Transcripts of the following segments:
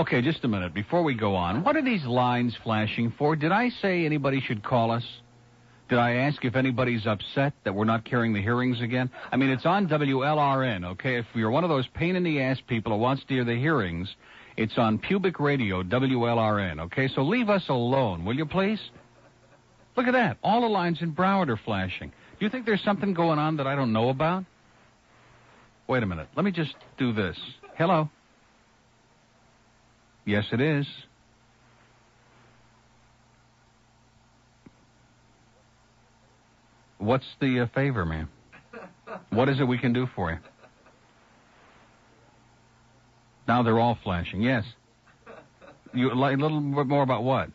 Okay, just a minute. Before we go on, what are these lines flashing for? Did I say anybody should call us? Did I ask if anybody's upset that we're not carrying the hearings again? I mean, it's on WLRN, okay? If you're one of those pain-in-the-ass people who wants to hear the hearings, it's on Pubic Radio, WLRN, okay? So leave us alone, will you please? Look at that. All the lines in Broward are flashing. Do you think there's something going on that I don't know about? Wait a minute. Let me just do this. Hello? Yes, it is. What's the favor, ma'am? What is it we can do for you? Now they're all flashing. Yes. You like a little bit more about what?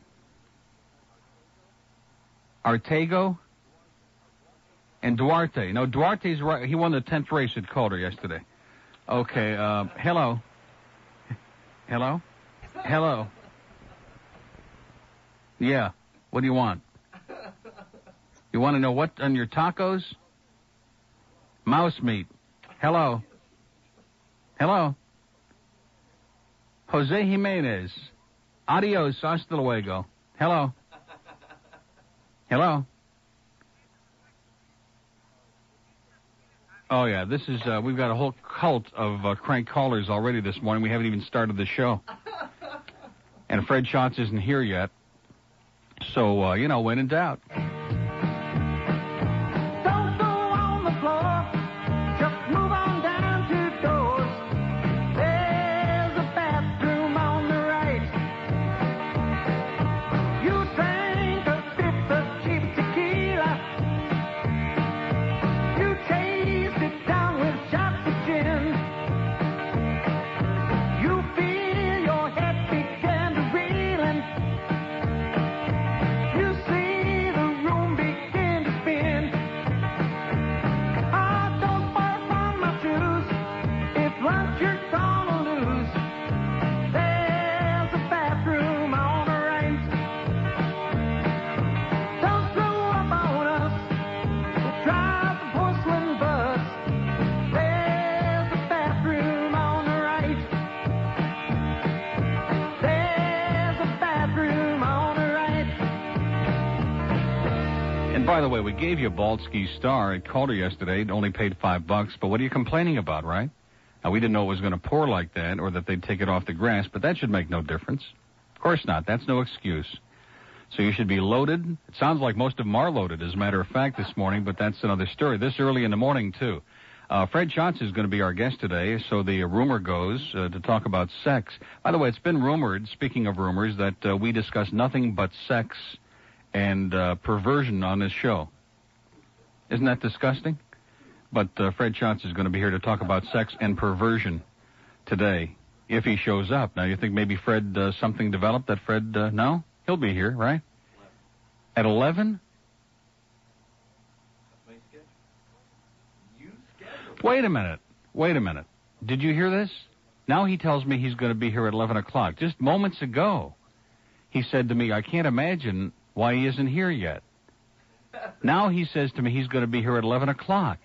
Artego and Duarte. No, Duarte's right. He won the 10th race at Calder yesterday. Okay. Hello. Hello. Hello. Yeah. What do you want? You want to know what on your tacos? Mouse meat. Hello. Hello. Jose Jimenez. Adios. Hasta luego. Hello. Hello. Oh, yeah. This is, we've got a whole cult of crank callers already this morning. We haven't even started the show. And Fred Schatz isn't here yet. So, when in doubt. By the way, we gave you a Baldsky Star at Calder yesterday. It only paid $5, but what are you complaining about, right? Now, we didn't know it was going to pour like that or that they'd take it off the grass, but that should make no difference. Of course not. That's no excuse. So you should be loaded. It sounds like most of them are loaded, as a matter of fact, this morning, but that's another story. This early in the morning, too. Fred Schatz is going to be our guest today, so the rumor goes to talk about sex. By the way, it's been rumored, speaking of rumors, that we discuss nothing but sex and perversion on this show. Isn't that disgusting? But Fred Schatz is going to be here to talk about sex and perversion today, if he shows up. Now, you think maybe Fred, something developed that Fred, no? He'll be here, right? At 11? Wait a minute. Did you hear this? Now he tells me he's going to be here at 11 o'clock. Just moments ago, he said to me, I can't imagine why he isn't here yet. Now he says to me he's going to be here at 11 o'clock.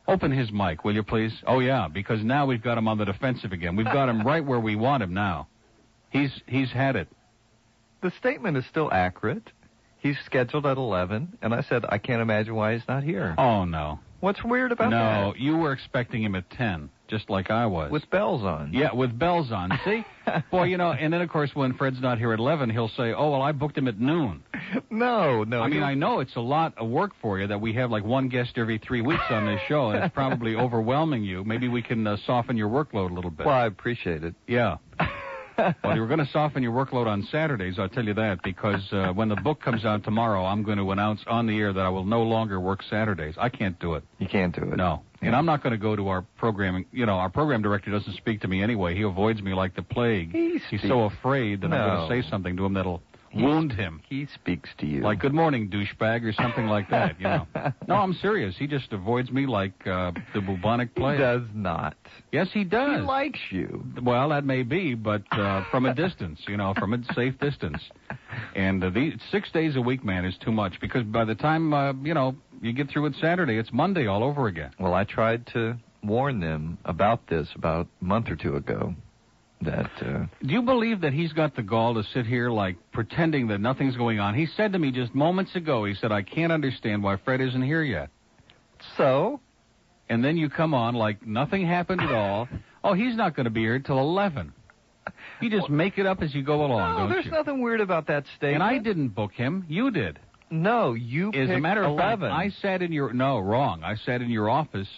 Open his mic, will you please? Oh, yeah, because now we've got him on the defensive again. We've got him right where we want him now. He's had it. The statement is still accurate. He's scheduled at 11, and I said I can't imagine why he's not here. Oh, no. What's weird about that? No, you were expecting him at 10, just like I was. With bells on. Yeah, with bells on. See? Boy, and then, of course, when Fred's not here at 11, he'll say, oh, well, I booked him at noon. No. I mean, I know it's a lot of work for you that we have like one guest every 3 weeks on this show, and it's probably overwhelming you. Maybe we can soften your workload a little bit. Well, I appreciate it. Yeah. Well, you're going to soften your workload on Saturdays, I'll tell you that, because when the book comes out tomorrow, I'm going to announce on the air that I will no longer work Saturdays. I can't do it. You can't do it. No. Yeah. And I'm not going to go to our programming. Our program director doesn't speak to me anyway. He avoids me like the plague. He's so afraid that I'm going to say something to him that'll wound him. He speaks to you. Like, good morning, douchebag, or something like that, No, I'm serious. He just avoids me like the bubonic plague. He does not. Yes, he does. He likes you. Well, that may be, but from a distance, from a safe distance. And 6 days a week, man, is too much, because by the time, you get through with Saturday, it's Monday all over again. Well, I tried to warn them about this about a month or two ago. Do you believe that he's got the gall to sit here, like, pretending that nothing's going on? He said to me just moments ago, he said, I can't understand why Fred isn't here yet. So? And then you come on like nothing happened at all. Oh, he's not going to be here till 11. You just make it up as you go along, don't you? No, there's nothing weird about that statement. And I didn't book him. You did. No, you picked 11. As a matter of fact, I sat in your... No, wrong. I sat in your office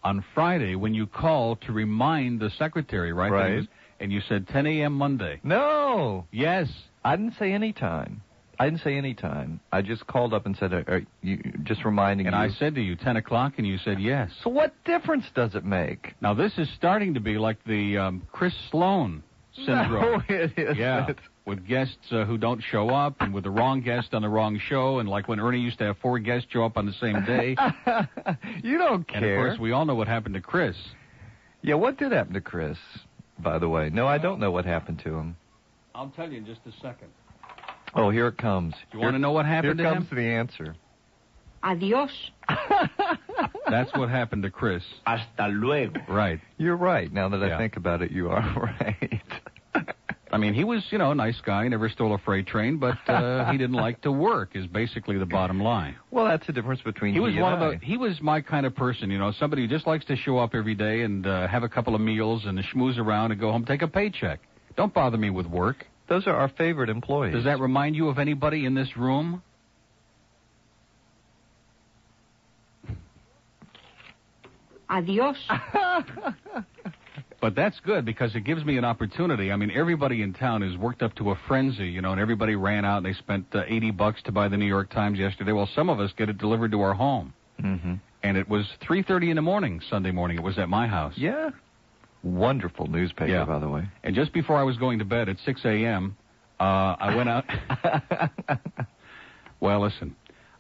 on Friday when you called to remind the secretary, right? Right. And you said 10 a.m. Monday. No. Yes. I didn't say any time. I just called up and said, are you just reminding you. And I said to you, 10 o'clock, and you said yes. So what difference does it make? Now, this is starting to be like the Chris Sloan syndrome. No, it isn't. Yeah, with guests who don't show up, and with the wrong guest on the wrong show, and like when Ernie used to have 4 guests show up on the same day. You don't care. And, of course, we all know what happened to Chris. Yeah, what did happen to Chris, by the way? No, I don't know what happened to him. I'll tell you in just a second. Oh, here it comes. You want to know what happened to him? Here comes the answer. Adiós. That's what happened to Chris. Hasta luego. Right. You're right. Now that I think about it, you are right. I mean, he was, a nice guy, never stole a freight train, but he didn't like to work is basically the bottom line. Well, that's the difference between he was my kind of person, somebody who just likes to show up every day and have a couple of meals and schmooze around and go home, take a paycheck. Don't bother me with work. Those are our favorite employees. Does that remind you of anybody in this room? Adiós. But that's good because it gives me an opportunity. I mean, everybody in town is worked up to a frenzy, and everybody ran out and they spent $80 to buy the New York Times yesterday. Well, some of us get it delivered to our home. Mm-hmm. And it was 3:30 in the morning, Sunday morning. It was at my house. Yeah. Wonderful newspaper, by the way. And just before I was going to bed at 6 a.m., I went out. Well, listen.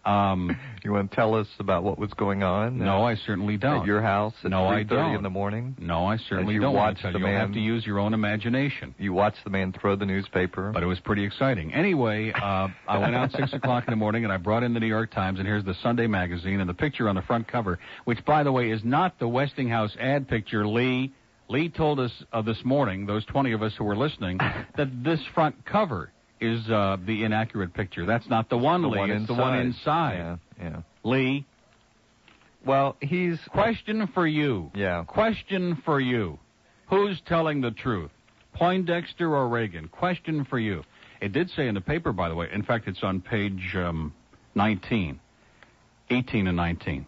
You want to tell us about what was going on? No, I certainly don't. At your house at 3:30 in the morning? No, I certainly don't. You'll have to use your own imagination. You watched the man throw the newspaper. But it was pretty exciting. Anyway, I went out 6 o'clock in the morning, and I brought in the New York Times, and here's the Sunday magazine, and the picture on the front cover, which, by the way, is not the Westinghouse ad picture, Lee. Lee told us this morning, those 20 of us who were listening, that this front cover is the inaccurate picture. That's not the one, Lee. It's the one inside. Yeah. Lee. Well, Question for you. Yeah. Question for you. Who's telling the truth? Poindexter or Reagan? Question for you. It did say in the paper, by the way. In fact, it's on page 19. 18 and 19.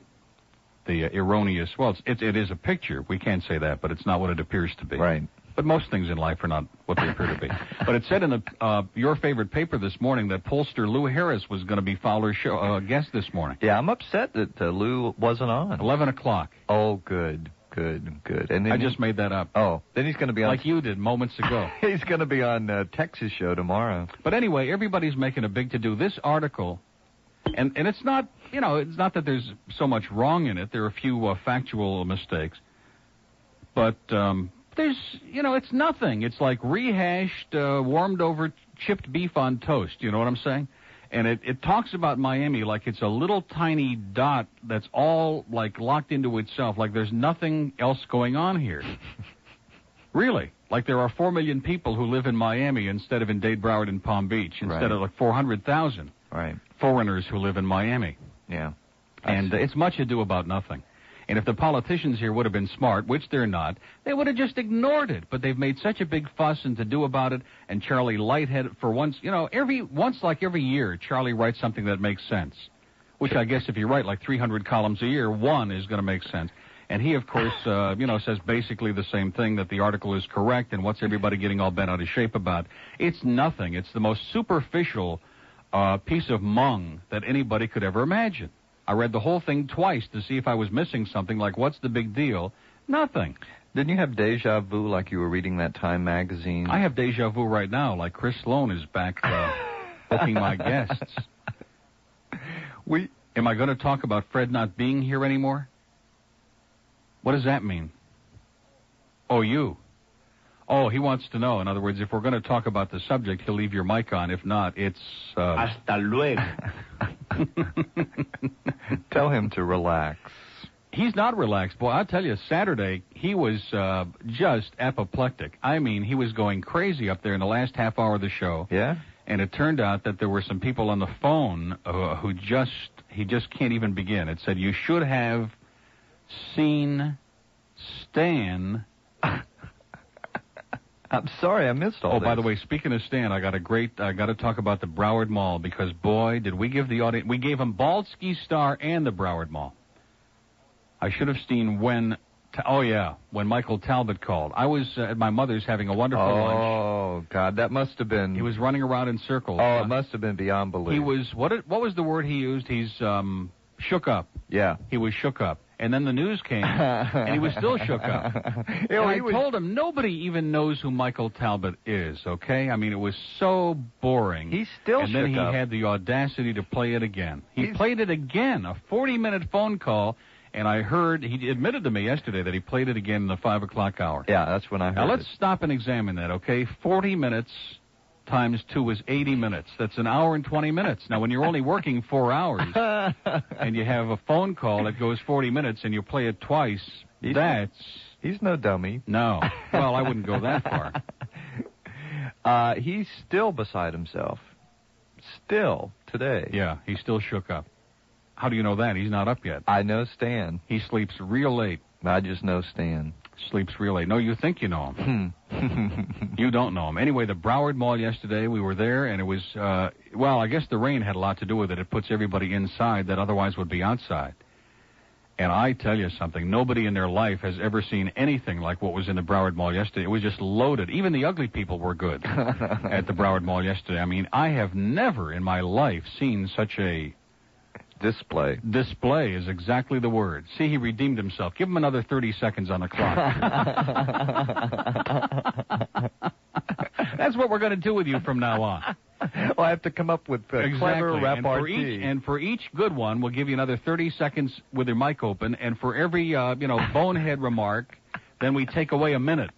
The erroneous... Well, it is a picture. We can't say that, but it's not what it appears to be. Right. But most things in life are not what they appear to be. But it said in the your favorite paper this morning that pollster Lou Harris was going to be Fowler's guest this morning. Yeah, I'm upset that Lou wasn't on. 11 o'clock. Oh, good. And then I just made that up. Oh, then he's going to be on... Like you did moments ago. He's going to be on Texas show tomorrow. But anyway, everybody's making a big to-do. This article... And it's not, it's not that there's so much wrong in it. There are a few factual mistakes. But there's, it's nothing. It's like rehashed, warmed over chipped beef on toast. You know what I'm saying? And it talks about Miami like it's a little tiny dot that's all, like, locked into itself, like there's nothing else going on here. Really. Like there are 4 million people who live in Miami instead of in Dade, Broward, and Palm Beach, instead of like 400,000. Right. Foreigners who live in Miami. Yeah. And it's much ado about nothing. And if the politicians here would have been smart, which they're not, they would have just ignored it. But they've made such a big fuss and to-do about it, and Charlie Lighthead, for once, every year, Charlie writes something that makes sense. Which I guess if you write like 300 columns a year, one is going to make sense. And he, of course, says basically the same thing, that the article is correct, and what's everybody getting all bent out of shape about? It's nothing. It's the most superficial piece of mung that anybody could ever imagine. I read the whole thing twice to see if I was missing something, like what's the big deal? Nothing. Didn't you have deja vu like you were reading that Time magazine? I have deja vu right now, like Chris Sloan is back booking my guests. Am I going to talk about Fred not being here anymore? What does that mean? Oh, you. Oh, he wants to know. In other words, if we're going to talk about the subject, he'll leave your mic on. If not, it's... Hasta luego. Tell him to relax. He's not relaxed. Boy, I'll tell you, Saturday, he was just apoplectic. I mean, he was going crazy up there in the last half hour of the show. Yeah? And it turned out that there were some people on the phone he just can't even begin. It said, you should have seen Stan. I'm sorry, I missed all this. Oh, by the way, speaking of Stan, I got to talk about the Broward Mall, because, boy, did we give the audience, we gave him Baldski Star and the Broward Mall. I should have seen when Michael Talbot called. I was at my mother's having a wonderful lunch. Oh, God, that must have been... He was running around in circles. Oh, it must have been beyond belief. He was, what was the word he used? He's shook up. Yeah. He was shook up. And then the news came, and he was still shook up. And I told him, nobody even knows who Michael Talbot is, okay? I mean, it was so boring. He's still shook up. And then he had the audacity to play it again. He played it again, a 40-minute phone call, and I heard, he admitted to me yesterday that he played it again in the 5 o'clock hour. Yeah, that's when I heard Now, let's stop and examine that, okay? 40 minutes times 2 is 80 minutes. That's an hour and 20 minutes. Now, when you're only working 4 hours and you have a phone call that goes 40 minutes and you play it twice, He's no dummy. No. Well, I wouldn't go that far. He's still beside himself. Still, today. Yeah, he's still shook up. How do you know that? He's not up yet. I know Stan. He sleeps real late. I just know Stan. Sleeps real late. No, you think you know him. You don't know him. Anyway, the Broward Mall yesterday, we were there, and it was, I guess the rain had a lot to do with it. It puts everybody inside that otherwise would be outside. And I tell you something, nobody in their life has ever seen anything like what was in the Broward Mall yesterday. It was just loaded. Even the ugly people were good at the Broward Mall yesterday. I mean, I have never in my life seen such a... Display. Display is exactly the word. See, he redeemed himself. Give him another 30 seconds on the clock. That's what we're going to do with you from now on. Well, I have to come up with clever repartee. And for each good one, we'll give you another 30 seconds with your mic open. And for every, bonehead remark, then we take away a minute.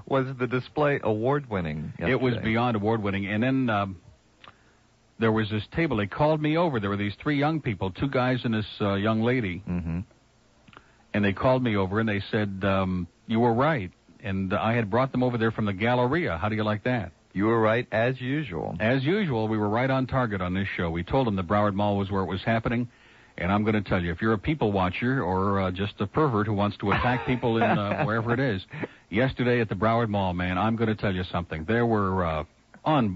Was the display award-winning yesterday? It was beyond award-winning. And then... there was this table. They called me over. There were these 3 young people, 2 guys and this young lady. Mm-hmm. And they called me over, and they said, you were right. And I had brought them over there from the Galleria. How do you like that? You were right, as usual. As usual, we were right on target on this show. We told them the Broward Mall was where it was happening. And I'm going to tell you, if you're a people watcher or just a pervert who wants to attack people in wherever it is, yesterday at the Broward Mall, man, I'm going to tell you something. There were...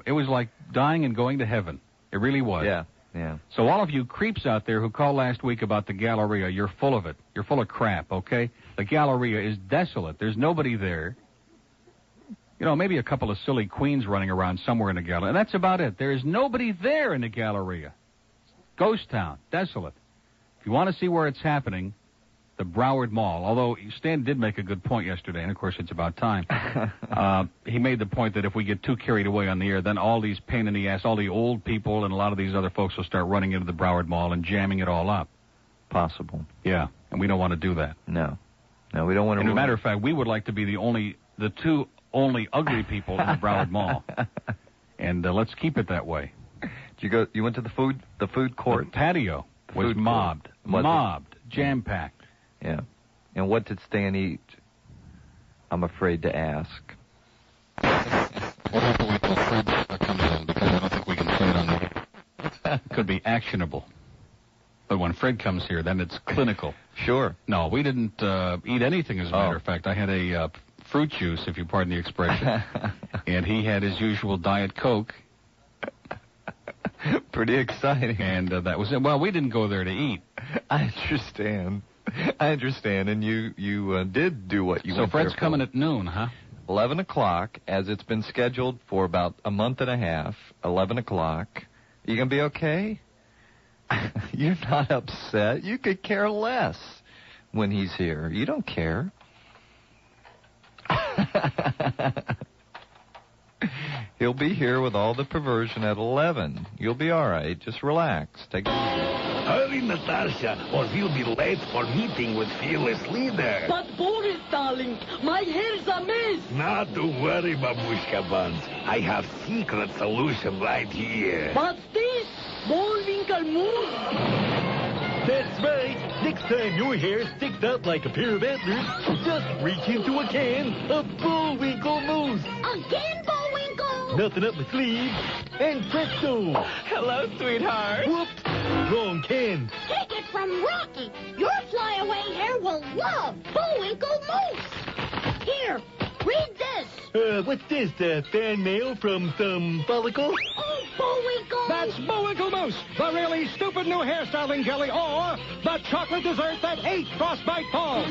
it was like dying and going to heaven. It really was. Yeah. So all of you creeps out there who called last week about the Galleria, you're full of it. You're full of crap, okay? The Galleria is desolate. There's nobody there. You know, maybe a couple of silly queens running around somewhere in the Galleria. And that's about it. There is nobody there in the Galleria. Ghost town. Desolate. If you want to see where it's happening, the Broward Mall. Although Stan did make a good point yesterday, and of course it's about time. He made the point that if we get too carried away on the air, then all these pain in the ass, all the old people and a lot of these other folks will start running into the Broward Mall and jamming it all up. Possible. Yeah, and we don't want to do that. No, we don't want to. As a matter of fact, we would like to be the 2 only ugly people in the Broward Mall, and let's keep it that way. Did you went to the food court? The patio was mobbed, jam-packed. Yeah. And what did Stan eat? I'm afraid to ask. We'll have to wait till Fred comes in, because I don't think we can say it on the air. It could be actionable. But when Fred comes here, then it's clinical. Sure. No, we didn't eat anything, as a matter of fact. I had a fruit juice, if you pardon the expression. And he had his usual Diet Coke. Pretty exciting. And that was it. Well, we didn't go there to eat. I understand, and you did do what you went there for. So Fred's coming at noon, huh? 11 o'clock, as it's been scheduled for about a month and a half, 11 o'clock. You going to be okay? You're not upset. You could care less when he's here. You don't care. He'll be here with all the perversion at 11. You'll be all right. Just relax. Take it easy. Hurry, Natasha, or we'll be late for meeting with fearless leader. But Boris, darling, my hair's a mess. Not to worry, Babushka Buns. I have secret solution right here. What's this? Bullwinkle mousse? That's right. Next time your hair sticks out like a pair of antlers, just reach into a can of Bullwinkle mousse. Again, Bullwinkle? Nothing up my sleeve. And presto. Hello, sweetheart. Whoops. Wrong can. Take it from Rocky. Your flyaway hair will love Bullwinkle mousse. Here, read this. What's this? Fan mail from some follicle? Oh, Bullwinkle. That's Bullwinkle Mousse, the really stupid new hairstyling jelly, or the chocolate dessert that hates frostbite balls.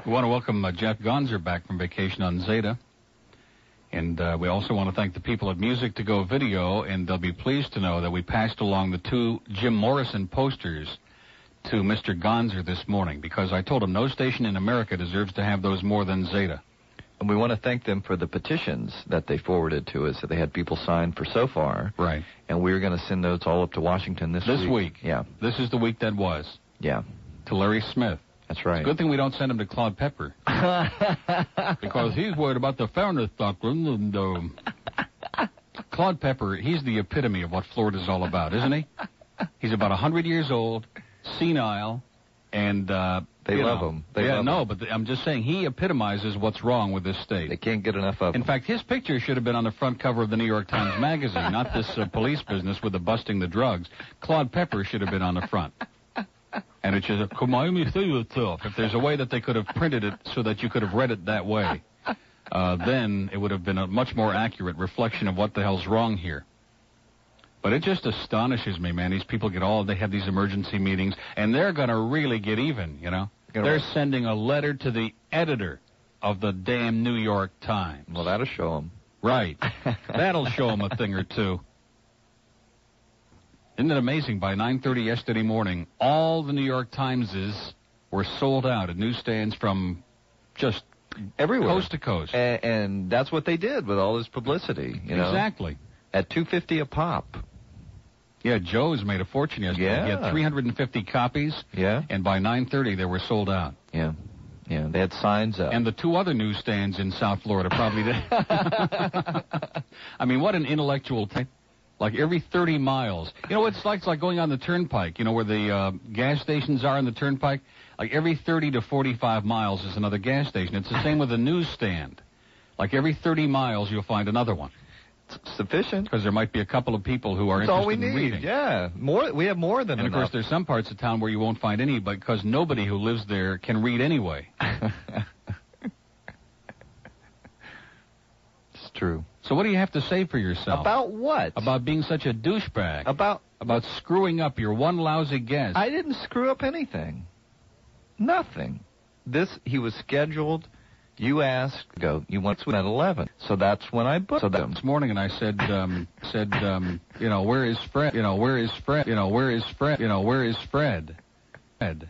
We want to welcome Jeff Gonzer back from vacation on Zeta. And we also want to thank the people at Music to Go Video, and they'll be pleased to know that we passed along the 2 Jim Morrison posters to Mr. Gonzer this morning, because I told him no station in America deserves to have those more than Zeta. And we want to thank them for the petitions that they forwarded to us that they had people sign for so far. Right. And we're going to send those all up to Washington this week. Yeah. This is the week that was. Yeah. To Larry Smith. That's right. It's a good thing we don't send him to Claude Pepper. Because he's worried about the fairness doctrine. And Claude Pepper, he's the epitome of what Florida's all about, isn't he? He's about 100 years old, senile, and... they love him. But I'm just saying he epitomizes what's wrong with this state. They can't get enough of him. In fact, his picture should have been on the front cover of the New York Times Magazine, not this police business with the busting the drugs. Claude Pepper should have been on the front. And it should have, if there's a way that they could have printed it so that you could have read it that way, then it would have been a much more accurate reflection of what the hell's wrong here. But it just astonishes me, man. These people they have these emergency meetings, and they're going to really get even, you know. They're sending a letter to the editor of the damn New York Times. Well, that'll show them. Right. That'll show them a thing or two. Isn't it amazing? By 9:30 yesterday morning, all the New York Timeses were sold out at newsstands from just everywhere, coast to coast. And that's what they did with all this publicity, you know. Exactly. At $2.50 a pop. Yeah, Joe's made a fortune yesterday. Yeah. He had 350 copies. Yeah. And by 9:30, they were sold out. Yeah. Yeah, they had signs up. And the 2 other newsstands in South Florida probably did. I mean, what an intellectual type. Like every 30 miles. You know, it's like going on the turnpike, you know, where the gas stations are on the turnpike. Like every 30 to 45 miles is another gas station. It's the same with a newsstand. Like every 30 miles, you'll find another one. It's sufficient. Because there might be a couple of people who are That's interested all we in need. reading. Yeah, we have more than enough. And, of course, there's some parts of town where you won't find any because nobody who lives there can read anyway. It's true. So what do you have to say for yourself? About what? About being such a douchebag. About screwing up your one lousy guess. I didn't screw up anything. Nothing. He was scheduled. You asked, you went to at 11. So that's when I booked him. This morning, and I said, you know, where is Fred? You know, where is Fred? You know, where is Fred? You know, where is Fred? Fred.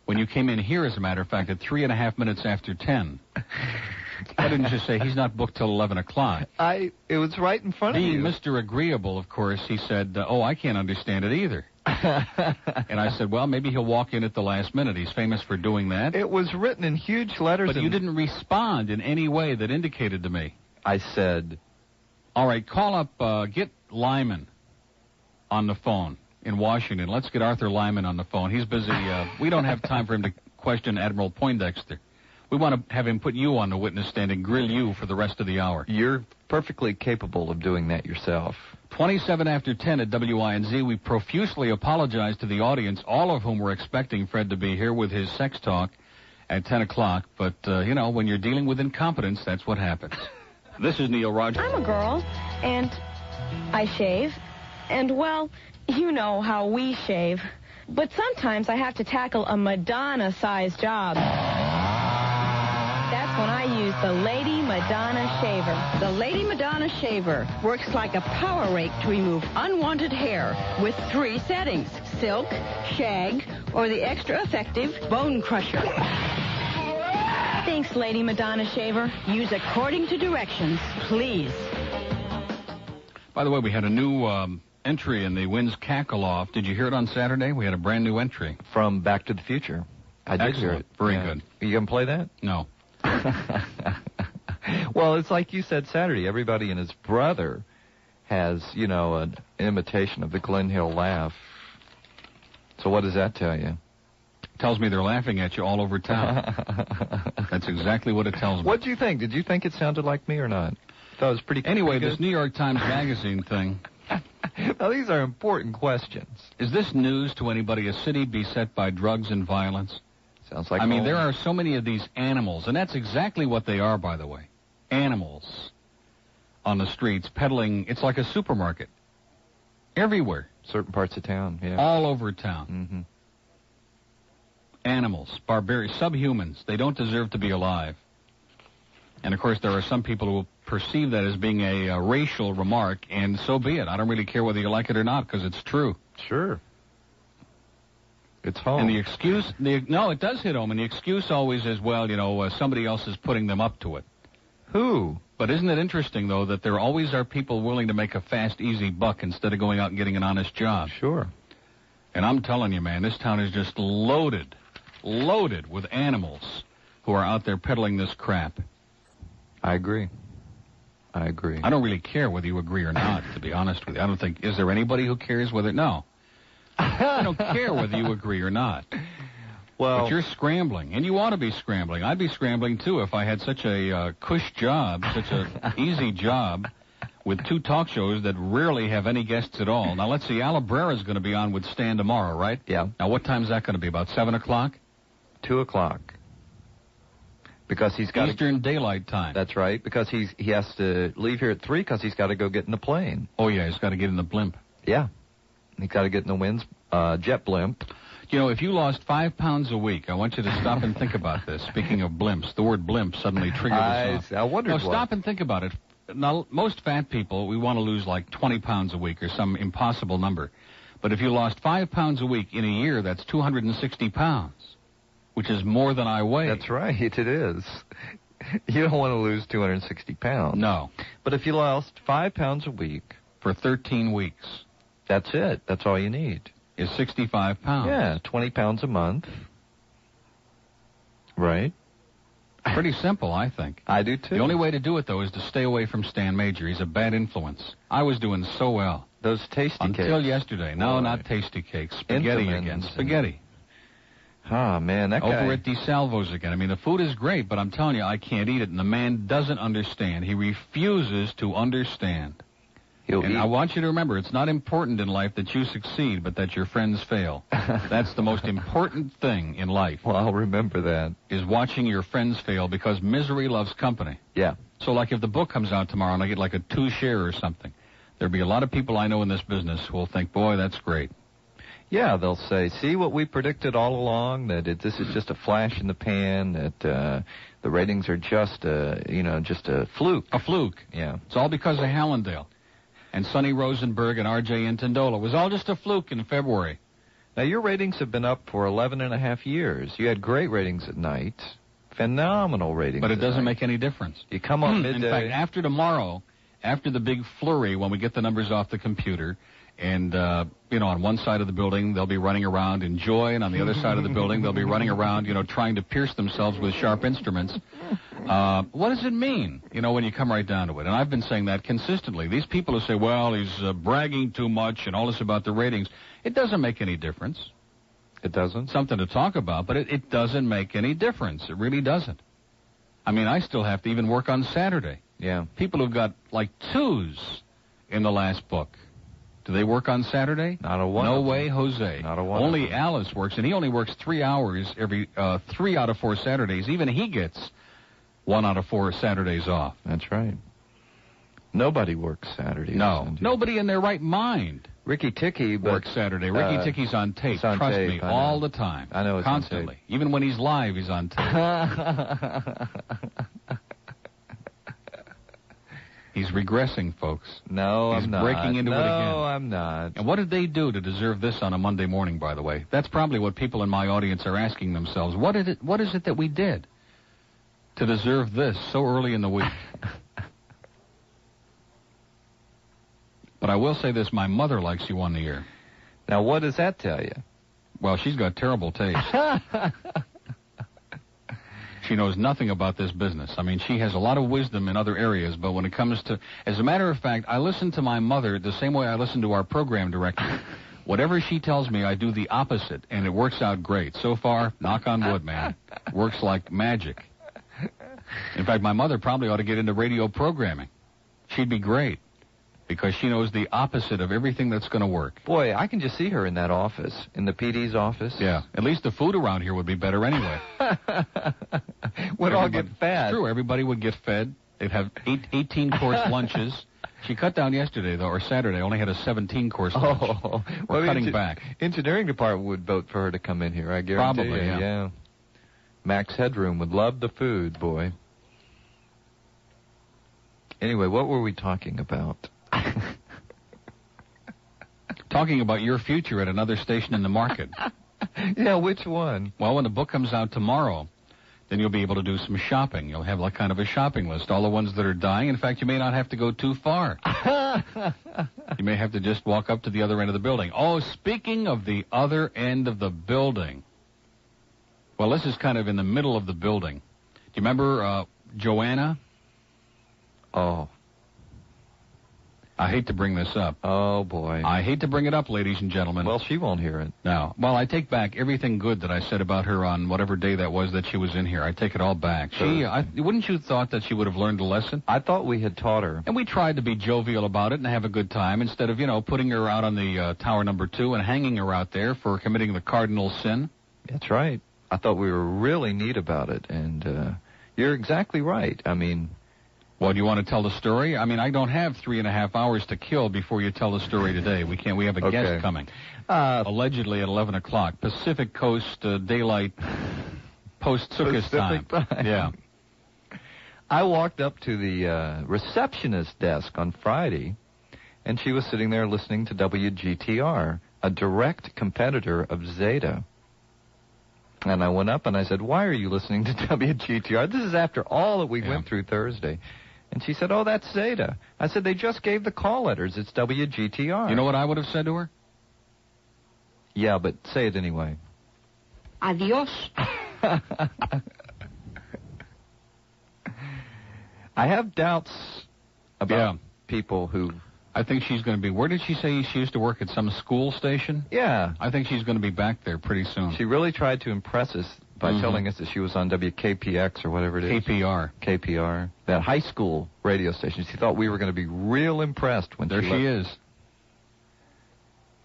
When you came in here, as a matter of fact, at 3.5 minutes after 10. Why didn't you say he's not booked till 11 o'clock? It was right in front of you. Being Mr. Agreeable, of course, he said, I can't understand it either. And I said, well, maybe he'll walk in at the last minute. He's famous for doing that. It was written in huge letters. But you didn't respond in any way that indicated to me. I said, all right, call up, get Lyman on the phone in Washington. Let's get Arthur Lyman on the phone. He's busy. We don't have time for him to question Admiral Poindexter. We want to have him put you on the witness stand and grill you for the rest of the hour. You're perfectly capable of doing that yourself. 27 after 10 at WINZ. We profusely apologize to the audience, all of whom were expecting Fred to be here with his sex talk at 10 o'clock. But, you know, when you're dealing with incompetence, that's what happens. This is Neil Rogers. I'm a girl, and I shave. And, well, you know how we shave. But sometimes I have to tackle a Madonna-sized job. That's when I use the Lady Madonna Shaver. The Lady Madonna Shaver works like a power rake to remove unwanted hair with 3 settings: silk, shag, or the extra effective Bone Crusher. Thanks, Lady Madonna Shaver. Use according to directions, please. By the way, we had a new entry in the WINZ Cackle-Off. Did you hear it on Saturday? We had a brand new entry. From Back to the Future. I did hear it. Very good. You going to play that? No. Well, it's like you said Saturday. Everybody and his brother has, an imitation of the Glen Hill laugh. So what does that tell you? Tells me they're laughing at you all over town. That's exactly what it tells me. What do you think? Did you think it sounded like me or not? I thought it was pretty. Anyway, pretty this New York Times Magazine thing. Now, these are important questions. Is this news to anybody? A city beset by drugs and violence? Sounds like. I mean, there are so many of these animals, and that's exactly what they are, by the way. Animals on the streets peddling. It's like a supermarket. Everywhere. Certain parts of town, yeah. All over town. Mm-hmm. Animals, barbaric, subhumans. They don't deserve to be alive. And, of course, there are some people who will perceive that as being a racial remark, and so be it. I don't really care whether you like it or not, because it's true. Sure. It's home. And the excuse, no, it does hit home, and the excuse always is, well, somebody else is putting them up to it. Who? But isn't it interesting, though, that there always are people willing to make a fast, easy buck instead of going out and getting an honest job? Sure. And I'm telling you, man, this town is just loaded with animals who are out there peddling this crap. I agree. I don't really care whether you agree or not, to be honest with you. I don't think, is there anybody who cares whether, no. I don't care whether you agree or not. Well, but you're scrambling, and you ought to be scrambling. I'd be scrambling, too, if I had such a cush job, such an easy job, with 2 talk shows that rarely have any guests at all. Now, let's see, Al Abrera's going to be on with Stan tomorrow, right? Yeah. Now, what time's that going to be, about 7 o'clock? 2 o'clock. Because he's got Eastern Daylight Time. That's right, because he has to leave here at 3 because he's got to go get in the plane. Oh, yeah, he's got to get in the blimp. Yeah. He's got to get in the WINZ jet blimp. If you lost 5 pounds a week, I want you to stop and think about this. Speaking of blimps, the word blimp suddenly triggered us off. I wondered No, stop and think about it. Now, most fat people, we want to lose like 20 pounds a week or some impossible number. But if you lost 5 pounds a week in a year, that's 260 pounds, which is more than I weigh. That's right, it is. You don't want to lose 260 pounds. No. But if you lost 5 pounds a week for 13 weeks, that's it. That's all you need. Is 65 pounds. Yeah, 20 pounds a month. Right? Pretty simple, I think. I do, too. The only way to do it, though, is to stay away from Stan Major. He's a bad influence. I was doing so well. Those tasty cakes. Until yesterday. No, not tasty cakes. Spaghetti again. Spaghetti. Oh, man, that guy. Over at DeSalvo's again. I mean, the food is great, but I'm telling you, I can't eat it. And the man doesn't understand. He refuses to understand. I want you to remember, it's not important in life that you succeed, but that your friends fail. That's the most important thing in life. Well, I'll remember that. Is watching your friends fail, because misery loves company. Yeah. So, like, if the book comes out tomorrow and I get like a 2 share or something, there'll be a lot of people I know in this business who will think, boy, that's great. Yeah, they'll say, see what we predicted all along, that this is just a flash in the pan, that the ratings are just a fluke. A fluke. Yeah. It's all because of Hallandale. And Sonny Rosenberg and R.J. Intandola. It was all just a fluke in February. Now, your ratings have been up for 11 and a half years. You had great ratings at night. Phenomenal ratings. But it doesn't make any difference. You come on midday. In fact, after tomorrow, after the big flurry, when we get the numbers off the computer, and, on one side of the building, they'll be running around in joy, and on the other side of the building, they'll be running around, trying to pierce themselves with sharp instruments. What does it mean, when you come right down to it? And I've been saying that consistently. These people who say, well, he's bragging too much and all this about the ratings, it doesn't make any difference. It doesn't? Something to talk about, but it doesn't make any difference. It really doesn't. I mean, I still have to even work on Saturday. Yeah. People who've got, like, 2s in the last book. Do they work on Saturday? Not a one. No way, Jose. Not a one. Only Alice works, and he only works 3 hours every 3 out of 4 Saturdays. Even he gets 1 out of 4 Saturdays off. That's right. Nobody works Saturday. No. Nobody in their right mind. Ricky Ticky works Saturday. Ricky Ticky's on tape. On Trust tape, me, all the time. I know it's constantly. On tape. Even when he's live, he's on tape. He's regressing, folks. No, He's I'm not. breaking into it again. No, I'm not. And what did they do to deserve this on a Monday morning, by the way? That's probably what people in my audience are asking themselves. What is it that we did to deserve this so early in the week? But I will say this, my mother likes you on the air. Now, what does that tell you? Well, she's got terrible taste. She knows nothing about this business. I mean, she has a lot of wisdom in other areas, but when it comes to... As a matter of fact, I listen to my mother the same way I listen to our program director. Whatever she tells me, I do the opposite, and it works out great. So far, knock on wood, man. Works like magic. In fact, my mother probably ought to get into radio programming. She'd be great, because she knows the opposite of everything that's going to work. Boy, I can just see her in that office, in the PD's office. Yeah, at least the food around here would be better anyway. Would all get fed. It's true, everybody would get fed. They'd have 18-course lunches. She cut down yesterday, though, or Saturday, only had a 17-course lunch. Oh, We're cutting back. Engineering department would vote for her to come in here, I guarantee. Probably, yeah. Max Headroom would love the food, boy. Anyway, what were we talking about? Talking about your future at another station in the market. Yeah, which one? Well, when the book comes out tomorrow, then you'll be able to do some shopping. You'll have like kind of a shopping list, all the ones that are dying. In fact, you may not have to go too far. You may have to just walk up to the other end of the building. Oh, speaking of the other end of the building. Well, this is kind of in the middle of the building. Do you remember Joanna? Oh. I hate to bring this up. Oh, boy. I hate to bring it up, ladies and gentlemen. Well, she won't hear it. No. Well, I take back everything good that I said about her on whatever day that was that she was in here. I take it all back. Wouldn't you thought that she would have learned a lesson? I thought we had taught her. And we tried to be jovial about it and have a good time instead of, putting her out on the Tower number 2 and hanging her out there for committing the cardinal sin. That's right. I thought we were really neat about it, and you're exactly right. I mean... Well, do you want to tell the story? I mean, I don't have 3.5 hours to kill before you tell the story today. We can't. We have a guest coming. Allegedly at 11 o'clock. Pacific Coast Daylight post-Sukkot time. Yeah. I walked up to the receptionist desk on Friday, and she was sitting there listening to WGTR, a direct competitor of Zeta. And I went up and I said, "Why are you listening to WGTR? This is after all that we went through Thursday." And she said, "Oh, that's Zeta." I said, "They just gave the call letters. It's WGTR." You know what I would have said to her? Yeah, but say it anyway. Adios. I have doubts about people who... I think she's going to be... Where did she say she used to work at some school station? Yeah. I think she's going to be back there pretty soon. She really tried to impress us by telling us that she was on WKPX or whatever it is. KPR. That high school radio station. She thought we were going to be real impressed when there she is.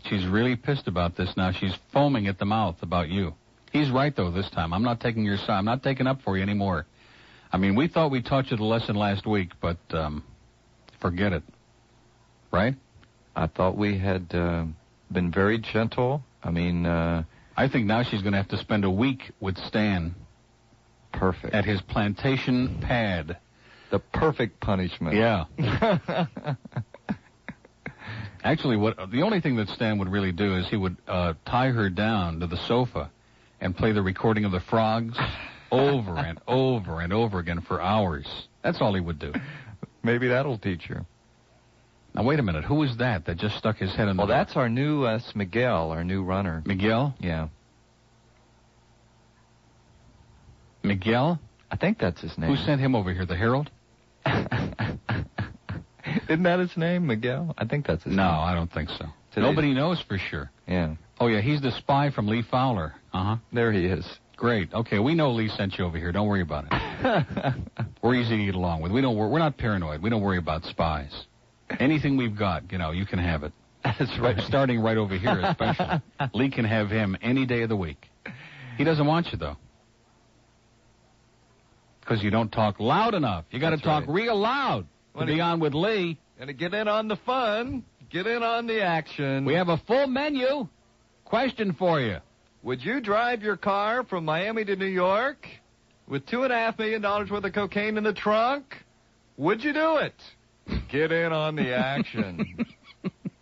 She's really pissed about this now. She's foaming at the mouth about you. He's right, though, this time. I'm not taking your side. I'm not taking up for you anymore. I mean, we thought we taught you the lesson last week, but forget it. Right? I thought we had been very gentle. I mean... I think now she's going to have to spend a week with Stan. Perfect. At his plantation pad. The perfect punishment. Yeah. Actually, the only thing that Stan would really do is he would tie her down to the sofa and play the recording of the frogs over and over and over again for hours. That's all he would do. Maybe that'll teach her. Now, wait a minute. Who is that just stuck his head in the Well, that's our new Miguel, our new runner. Miguel? Yeah. Miguel? I think that's his name. Who sent him over here, the Herald? Isn't that his name, Miguel? I think that's his name. No, I don't think so. Nobody knows for sure. Yeah. Oh, yeah, he's the spy from Lee Fowler. Uh-huh. There he is. Great. Okay, we know Lee sent you over here. Don't worry about it. We're easy to get along with. We're not paranoid. We don't worry about spies. Anything we've got, you can have it. That's right. Starting right over here, especially. Lee can have him any day of the week. He doesn't want you, though. Because you don't talk loud enough. You got to talk real loud to be on with Lee. And to get in on the fun, get in on the action. We have a full menu. Question for you. Would you drive your car from Miami to New York with $2.5 million worth of cocaine in the trunk? Would you do it? Get in on the action.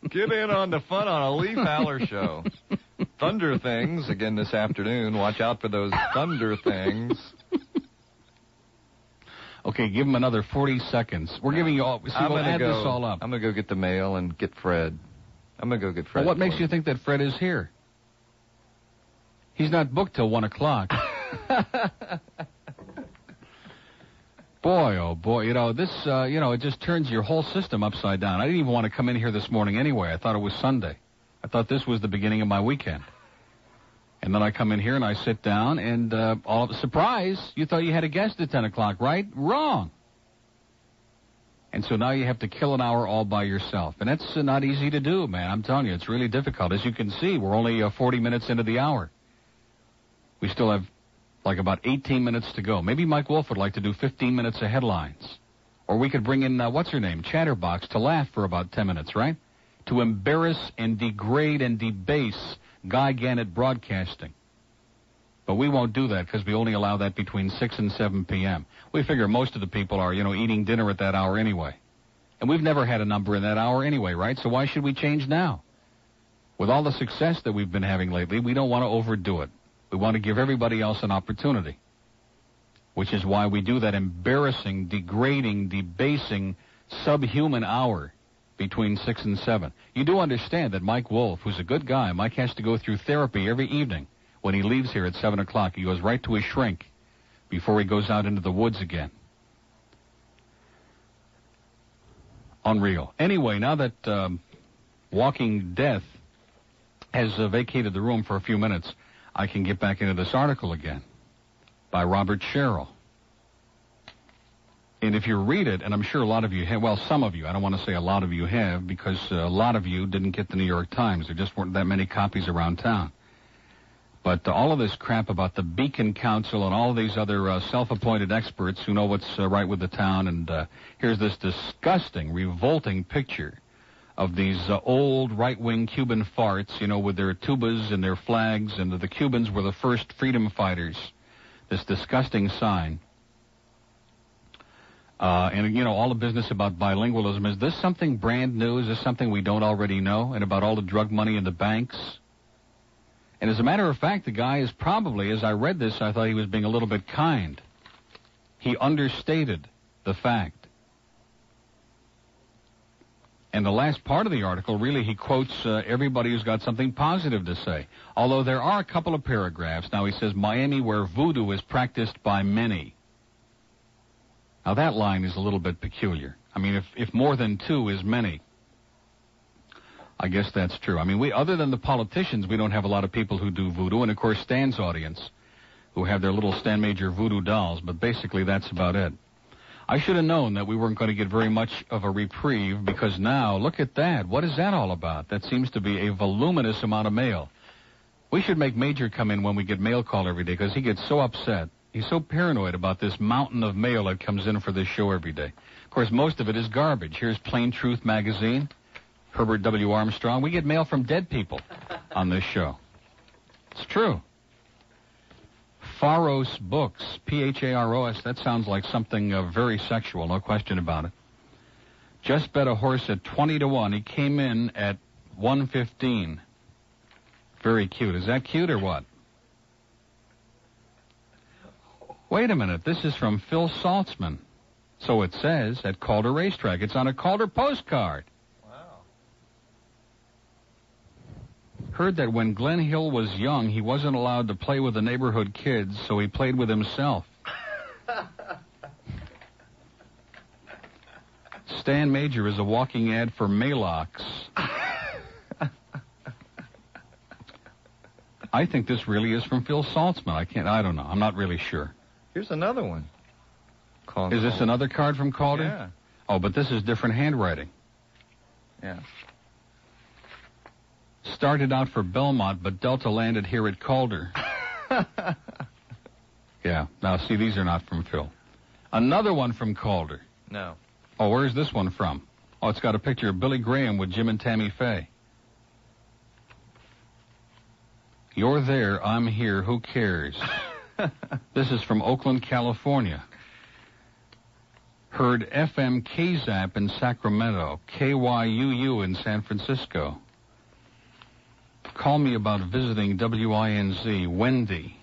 Get in on the fun on a Lee Fowler show. Thunder Things, again this afternoon. Watch out for those Thunder Things. Okay, give him another 40 seconds. We're giving you all... we'll add this all up. I'm going to go get the mail and get Fred. I'm going to go get Fred. Well, what makes you think that Fred is here? He's not booked till 1 o'clock. Boy, oh boy, this, it just turns your whole system upside down. I didn't even want to come in here this morning anyway. I thought it was Sunday. I thought this was the beginning of my weekend. And then I come in here and I sit down and, surprise, you thought you had a guest at 10 o'clock, right? Wrong. And so now you have to kill an hour all by yourself. And that's not easy to do, man. I'm telling you, it's really difficult. As you can see, we're only 40 minutes into the hour. We still have like about 18 minutes to go. Maybe Mike Wolf would like to do 15 minutes of headlines. Or we could bring in, what's her name, Chatterbox, to laugh for about 10 minutes, right? To embarrass and degrade and debase Guy Gannett Broadcasting. But we won't do that because we only allow that between 6 and 7 p.m. We figure most of the people are, eating dinner at that hour anyway. And we've never had a number in that hour anyway, right? So why should we change now? With all the success that we've been having lately, we don't want to overdo it. We want to give everybody else an opportunity, which is why we do that embarrassing, degrading, debasing, subhuman hour between 6 and 7. You do understand that Mike Wolf, who's a good guy, Mike has to go through therapy every evening. When he leaves here at 7 o'clock, he goes right to his shrink before he goes out into the woods again. Unreal. Anyway, now that Walking Death has vacated the room for a few minutes, I can get back into this article again by Robert Sherrill. And if you read it, and I'm sure a lot of you have, well, some of you, I don't want to say a lot of you have, because a lot of you didn't get the New York Times. There just weren't that many copies around town. But all of this crap about the Beacon Council and all these other self-appointed experts who know what's right with the town, and here's this disgusting, revolting picture of these old right-wing Cuban farts, with their tubas and their flags, and the Cubans were the first freedom fighters. This disgusting sign. And all the business about bilingualism. Is this something brand new? Is this something we don't already know? And about all the drug money in the banks? And as a matter of fact, the guy is probably, as I read this, I thought he was being a little bit kind. He understated the fact. And the last part of the article, really, he quotes everybody who's got something positive to say. Although there are a couple of paragraphs. Now he says, Miami, where voodoo is practiced by many. Now that line is a little bit peculiar. I mean, if more than two is many, I guess that's true. I mean, other than the politicians, we don't have a lot of people who do voodoo. And, of course, Stan's audience, who have their little Stan Major voodoo dolls. But basically, that's about it. I should have known that we weren't going to get very much of a reprieve, because now, look at that. What is that all about? That seems to be a voluminous amount of mail. We should make Major come in when we get mail call every day, because he gets so upset. He's so paranoid about this mountain of mail that comes in for this show every day. Of course, most of it is garbage. Here's Plain Truth Magazine, Herbert W. Armstrong. We get mail from dead people on this show. It's true. Pharos Books, P-H-A-R-O-S. That sounds like something very sexual, no question about it. Just bet a horse at 20-1. He came in at 115. Very cute. Is that cute or what? Wait a minute. This is from Phil Saltzman. So it says at Calder Racetrack. It's on a Calder postcard. Heard that when Glenn Hill was young, he wasn't allowed to play with the neighborhood kids, so he played with himself. Stan Major is a walking ad for Maalox. I think this really is from Phil Saltzman. I don't know. I'm not really sure. Here's another one. Is this another card from Calder? Yeah. Oh, but this is different handwriting. Yeah. Started out for Belmont, but Delta landed here at Calder. Yeah. Now, see, these are not from Phil. Another one from Calder. No. Oh, where's this one from? Oh, it's got a picture of Billy Graham with Jim and Tammy Faye. You're there, I'm here, who cares? This is from Oakland, California. Heard FM KZAP in Sacramento, KYUU in San Francisco. Call me about visiting WINZ, Wendy.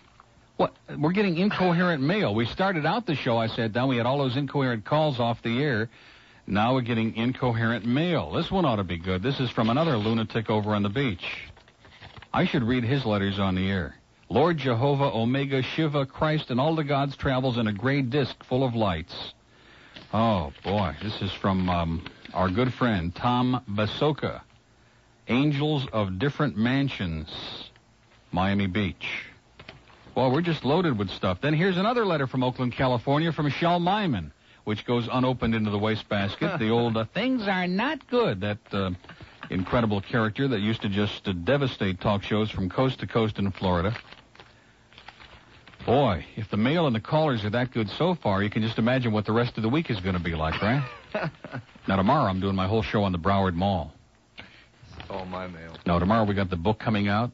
What? We're getting incoherent mail. We started out the show, I said, then we had all those incoherent calls off the air. Now we're getting incoherent mail. This one ought to be good. This is from another lunatic over on the beach. I should read his letters on the air. Lord Jehovah, Omega, Shiva, Christ, and all the gods travels in a gray disk full of lights. Oh, boy. This is from our good friend, Tom Basoka. Angels of Different Mansions, Miami Beach. Well, we're just loaded with stuff. Then here's another letter from Oakland, California, from Shel Myman, which goes unopened into the wastebasket. The old things are not good, that incredible character that used to just devastate talk shows from coast to coast in Florida. Boy, if the mail and the callers are that good so far, you can just imagine what the rest of the week is going to be like, right? Now, tomorrow I'm doing my whole show on the Broward Mall. It's all my mail. No, tomorrow we got the book coming out.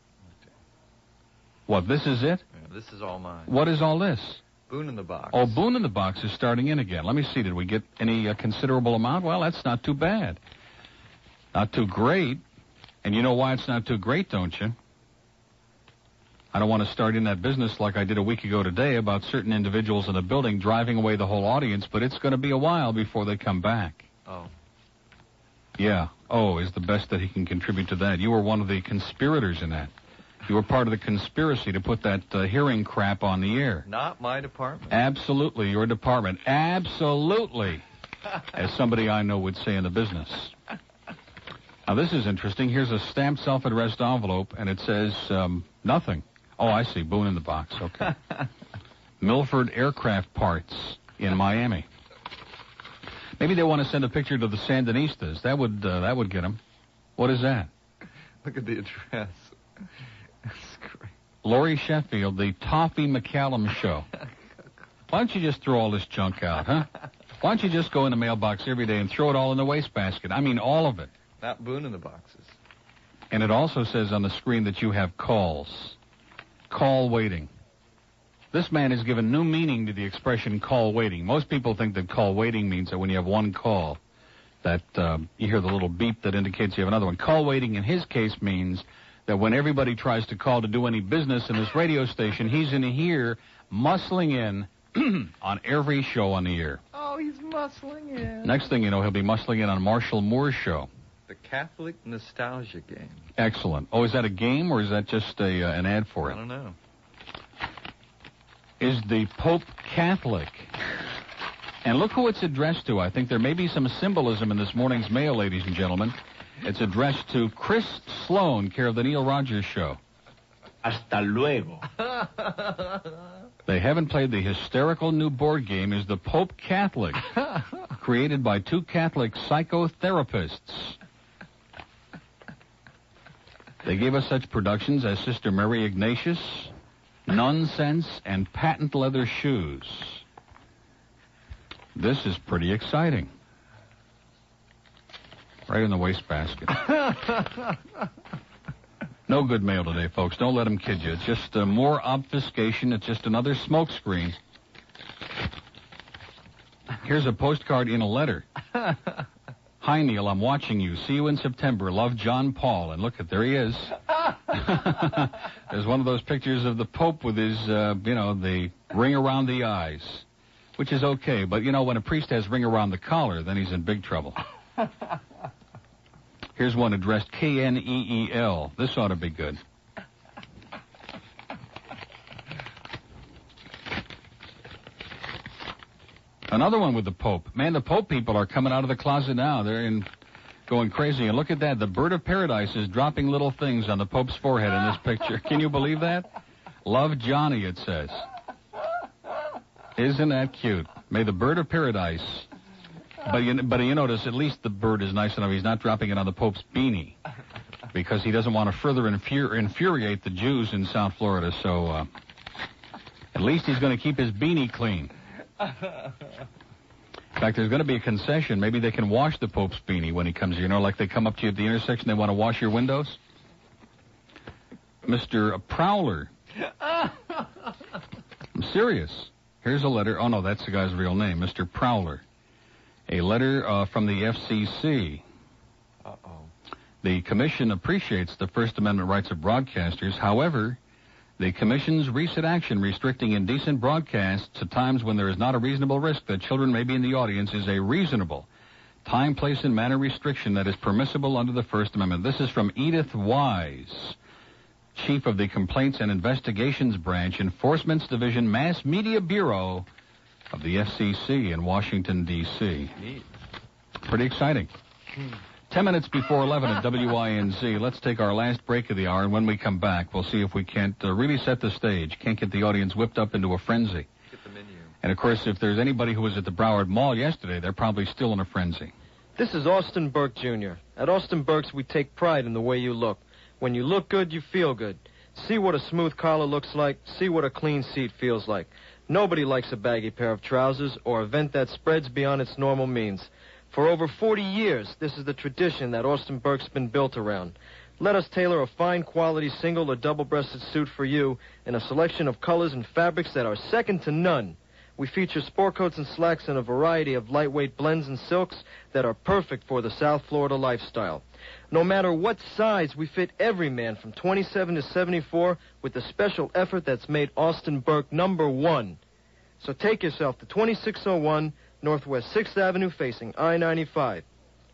What, this is it? Yeah, this is all mine. What is all this? Boone in the Box. Oh, Boone in the Box is starting in again. Let me see. Did we get any considerable amount? Well, that's not too bad. Not too great. And you know why it's not too great, don't you? I don't want to start in that business like I did a week ago today about certain individuals in a building driving away the whole audience, but it's going to be a while before they come back. Oh. Yeah. Oh is the best that he can contribute to that. You were one of the conspirators in that. You were part of the conspiracy to put that hearing crap on the air. Not my department. Absolutely, your department. Absolutely, as somebody I know would say in the business. Now, this is interesting. Here's a stamped self-addressed envelope, and it says nothing. Oh, I see. Boone in the Box. Okay. Milford Aircraft Parts in Miami. Maybe they want to send a picture to the Sandinistas. That would get them. What is that? Look at the address. That's great. Laurie Sheffield, the Toffee McCallum Show. Why don't you just throw all this junk out, huh? Why don't you just go in the mailbox every day and throw it all in the wastebasket? I mean, all of it. Not Boone in the Boxes. And it also says on the screen that you have calls. Call waiting. This man has given new meaning to the expression call waiting. Most people think that call waiting means that when you have one call, that you hear the little beep that indicates you have another one. Call waiting in his case means that when everybody tries to call to do any business in this radio station, he's in here muscling in on every show on the air. Oh, he's muscling in. Next thing you know, he'll be muscling in on Marshall Moore's show. The Catholic Nostalgia Game. Excellent. Oh, is that a game or is that just an ad for it? I don't know. Is the Pope Catholic? And look who it's addressed to. I think there may be some symbolism in this morning's mail, ladies and gentlemen. It's addressed to Chris Sloan, care of the Neil Rogers Show. Hasta luego. They haven't played the hysterical new board game, Is the Pope Catholic, created by two Catholic psychotherapists. They gave us such productions as Sister Mary Ignatius, Nonsense, and Patent Leather Shoes. This is pretty exciting. Right in the wastebasket. No good mail today, folks. Don't let them kid you. It's just more obfuscation. It's just another smokescreen. Here's a postcard in a letter. Hi, Neil. I'm watching you. See you in September. Love, John Paul. And look, there he is. There's one of those pictures of the Pope with his, the ring around the eyes, which is okay. But, when a priest has ring around the collar, then he's in big trouble. Here's one addressed Kneel. This ought to be good. Another one with the Pope. Man, the Pope people are coming out of the closet now. They're going crazy. And look at that. The bird of paradise is dropping little things on the Pope's forehead in this picture. Can you believe that? Love, Johnny, it says. Isn't that cute? May the bird of paradise... But you notice at least the bird is nice enough. He's not dropping it on the Pope's beanie because he doesn't want to further infuriate the Jews in South Florida. So at least he's going to keep his beanie clean. In fact, there's going to be a concession. Maybe they can wash the Pope's beanie when he comes here. Like they come up to you at the intersection, they want to wash your windows. Mr. Prowler. I'm serious. Here's a letter. Oh, no, that's the guy's real name, Mr. Prowler. A letter from the FCC. Uh-oh. The Commission appreciates the First Amendment rights of broadcasters. However, the Commission's recent action restricting indecent broadcasts at times when there is not a reasonable risk that children may be in the audience is a reasonable time, place, and manner restriction that is permissible under the First Amendment. This is from Edith Wise, Chief of the Complaints and Investigations Branch, Enforcement Division, Mass Media Bureau, of the FCC in Washington, D.C. Neat. Pretty exciting. 10 minutes before 11 at WINZ. Let's take our last break of the hour, and when we come back, we'll see if we can't really set the stage. Can't get the audience whipped up into a frenzy. Get the menu. And, of course, if there's anybody who was at the Broward Mall yesterday, they're probably still in a frenzy. This is Austin Burke, Jr. At Austin Burke's, we take pride in the way you look. When you look good, you feel good. See what a smooth collar looks like. See what a clean seat feels like. Nobody likes a baggy pair of trousers or a vent that spreads beyond its normal means. For over 40 years, this is the tradition that Austin Burke's been built around. Let us tailor a fine quality single or double-breasted suit for you in a selection of colors and fabrics that are second to none. We feature sport coats and slacks in a variety of lightweight blends and silks that are perfect for the South Florida lifestyle. No matter what size, we fit every man from 27 to 74 with the special effort that's made Austin Burke #1. So take yourself to 2601 Northwest 6th Avenue facing I-95.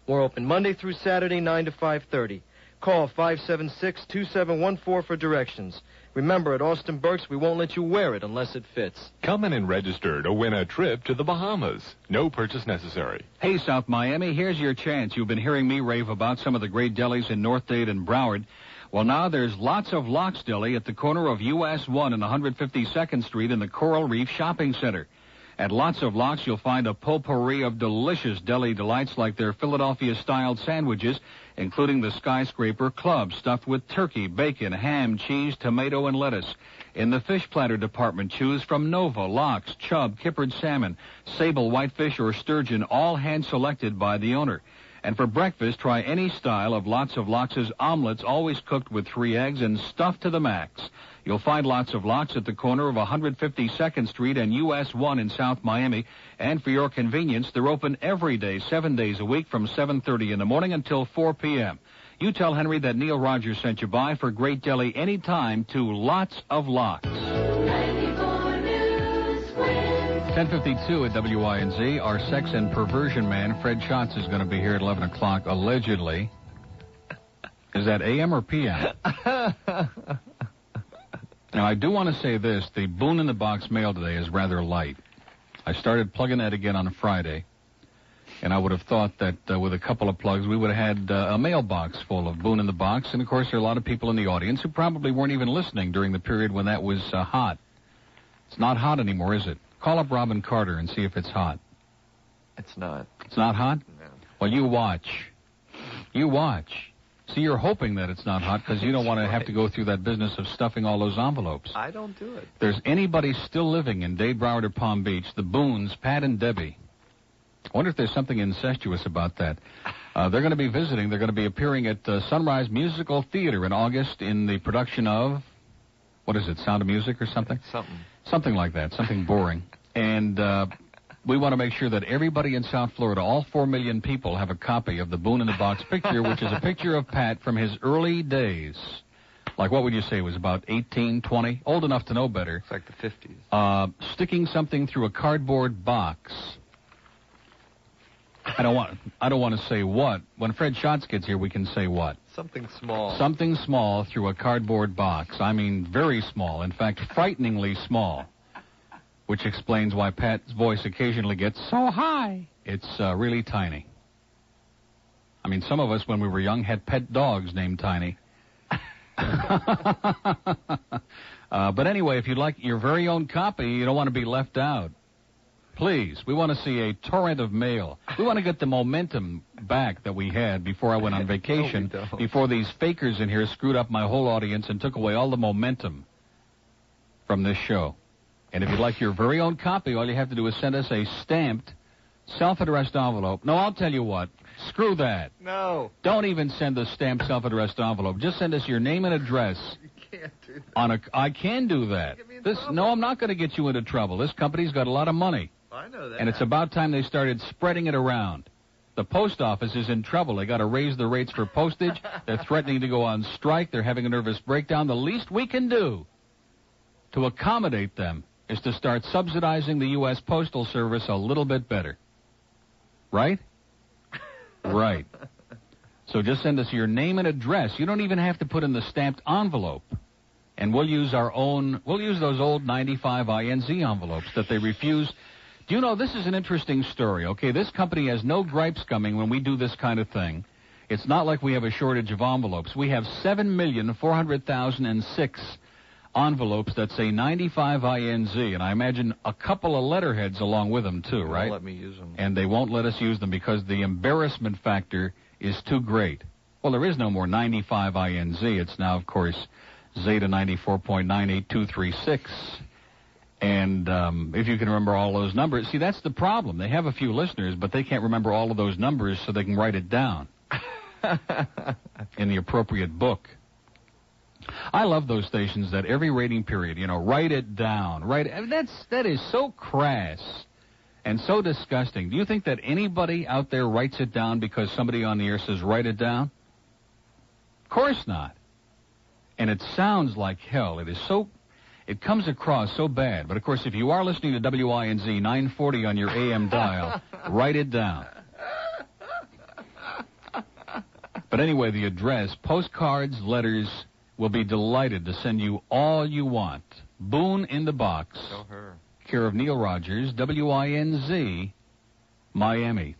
We're open Monday through Saturday, 9 to 5:30. Call 576-2714 for directions. Remember, at Austin Burke's, we won't let you wear it unless it fits. Come in and register to win a trip to the Bahamas. No purchase necessary. Hey, South Miami, here's your chance. You've been hearing me rave about some of the great delis in North Dade and Broward. Well, now there's Lots of Locks Deli at the corner of US 1 and 152nd Street in the Coral Reef Shopping Center. At Lots of Locks, you'll find a potpourri of delicious deli delights like their Philadelphia-styled sandwiches, including the Skyscraper Club, stuffed with turkey, bacon, ham, cheese, tomato, and lettuce. In the fish platter department, choose from Nova, lox, chub, kippered salmon, sable, whitefish, or sturgeon, all hand-selected by the owner. And for breakfast, try any style of Lots of Locks' omelets, always cooked with 3 eggs and stuffed to the max. You'll find Lots of Locks at the corner of 152nd Street and US 1 in South Miami. And for your convenience, they're open every day, 7 days a week from 7:30 in the morning until 4 p.m. You tell Henry that Neil Rogers sent you by for great deli anytime to Lots of Locks. 10:52 at WINZ. Our sex and perversion man, Fred Schatz, is going to be here at 11 o'clock, allegedly. Is that AM or PM? Now, I do want to say this. The Boone in the Box mail today is rather light. I started plugging that again on a Friday, and I would have thought that with a couple of plugs, we would have had a mailbox full of Boone in the Box. And, of course, there are a lot of people in the audience who probably weren't even listening during the period when that was hot. It's not hot anymore, is it? Call up Robin Carter and see if it's hot. It's not. It's not hot? No. Well, you watch. You watch. See, you're hoping that it's not hot because you don't want to have to go through that business of stuffing all those envelopes. I don't do it. If there's anybody still living in Dade, Broward, or Palm Beach, the Boones, Pat and Debbie. I wonder if there's something incestuous about that. They're going to be visiting. They're going to be appearing at Sunrise Musical Theater in August in the production of, what is it, Sound of Music or something? Something like that, something boring. And we want to make sure that everybody in South Florida, all 4 million people, have a copy of the Boone in the Box picture, which is a picture of Pat from his early days. Like, what would you say, it was about 18, 20? Old enough to know better. It's like the 50s. Sticking something through a cardboard box. I don't want to say what. When Fred Schatz gets here, we can say what. Something small. Something small through a cardboard box. I mean, very small. In fact, frighteningly small. Which explains why Pat's voice occasionally gets so high. It's really tiny. I mean, some of us, when we were young, had pet dogs named Tiny. But anyway, if you'd like your very own copy, you don't want to be left out. Please, we want to see a torrent of mail. We want to get the momentum back that we had before I went on vacation, before these fakers in here screwed up my whole audience and took away all the momentum from this show. And if you'd like your very own copy, all you have to do is send us a stamped, self-addressed envelope. No, I'll tell you what. Screw that. No. Don't even send a stamped, self-addressed envelope. Just send us your name and address. You can't do that. I can do that. No, I'm not going to get you into trouble. This company's got a lot of money. I know that. And it's about time they started spreading it around. The post office is in trouble. They got to raise the rates for postage. They're threatening to go on strike. They're having a nervous breakdown. The least we can do to accommodate them is to start subsidizing the U.S. Postal Service a little bit better. Right? Right. So just send us your name and address. You don't even have to put in the stamped envelope. And we'll use those old 95 INZ envelopes that they refuse Do you know, this is an interesting story, okay? This company has no gripes coming when we do this kind of thing. It's not like we have a shortage of envelopes. We have 7,400,006 envelopes that say 95 INZ, and I imagine a couple of letterheads along with them, too, right? They won't let me use them. And they won't let us use them because the embarrassment factor is too great. Well, there is no more 95 INZ. It's now, of course, Zeta 94.98236. And if you can remember all those numbers, see, that's the problem. They have a few listeners, but they can't remember all of those numbers so they can write it down in the appropriate book. I love those stations that every rating period, write it down. That is so crass and so disgusting. Do you think that anybody out there writes it down because somebody on the air says write it down? Of course not. And it sounds like hell. It comes across so bad. But, of course, if you are listening to WINZ 940 on your AM dial, write it down. But anyway, the address, postcards, letters, will be delighted to send you all you want. Boone in the Box. Show her. Care of Neil Rogers, WINZ, Miami.